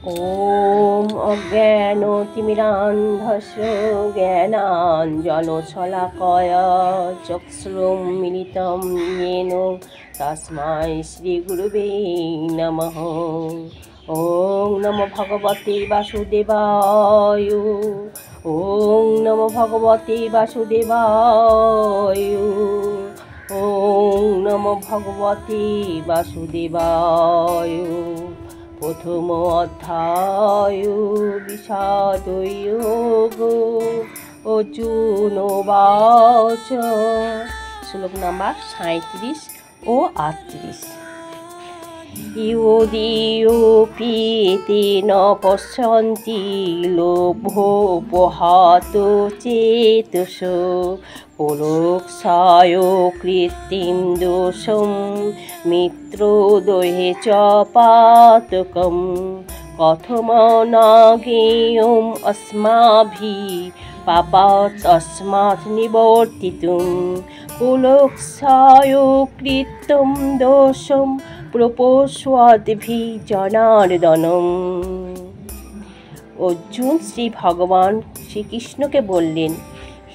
ॐ अज्ञानतिमिरान्धस्य ज्ञानाञ्जनशलाकया चक्षुरुन्मिलितं येन तस्मै श्रीगुरुवे नमः। ॐ नमो भगवते वासुदेवाय। ॐ नमो भगवते वासुदेवाय। ॐ नमो भगवते वासुदेवाय। প্রথম অধ্যায় বিষাদয়োগ অর্জুন বাচ। শ্লোক নাম্বার 37 ও 38। ইয়োদিয়োপি তেন পশ্যন্তি লোভোপহাত চেতস পরোক্ষায় কৃত্রিম দোষম মিত্রদ্বয়ে চ পাতকম কথমনাজ্ঞেয়ম अस्माभिः পাপাৎ তস্মাৎ নিবর্তিতুম কুলক্ষায় কৃত্রিম দোষম প্রপোষ্যদ্ভি জনার্দনম। অর্জুন শ্রী ভগবান শ্রীকৃষ্ণকে বললেন,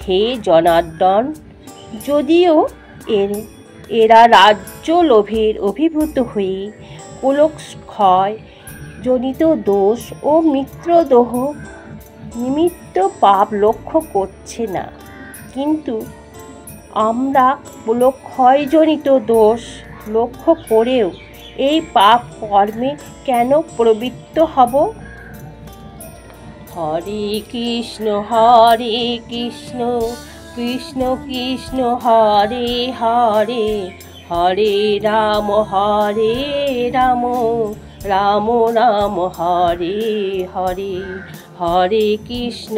হে জনার্দন, যদিও এরা রাজ্য লোভের অভিভূত হয়ে কুলক্ষয় জনিত দোষ ও মিত্রদ্রোহ নিমিত্ত পাপ লক্ষ্য করছে না, কিন্তু আমরা কুলক্ষয়জনিত দোষ লক্ষ্য করেও এই পাপ কর্মে কেন প্রবৃত্ত হব? হরে কৃষ্ণ কৃষ্ণ কৃষ্ণ হরে হরে, হরে রাম রাম রাম হরে হরে, হরে কৃষ্ণ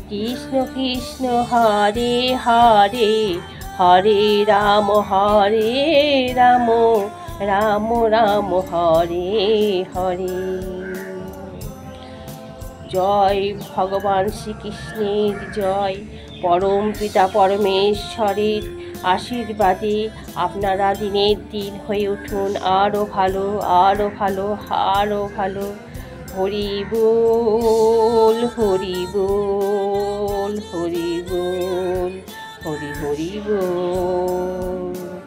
কৃষ্ণ কৃষ্ণ হরে হরে, হরে রাম রাম রাম হরে হরে। জয় ভগবান শ্রীকৃষ্ণের জয়। পরম পিতা পরমেশ্বরের আশীর্বাদে আপনারা দিনের দিন হয়ে উঠুন আরও ভালো, আরও ভালো, আরও ভালো। হরি বল, হরি বল, হরি বল, হরি হরি বল।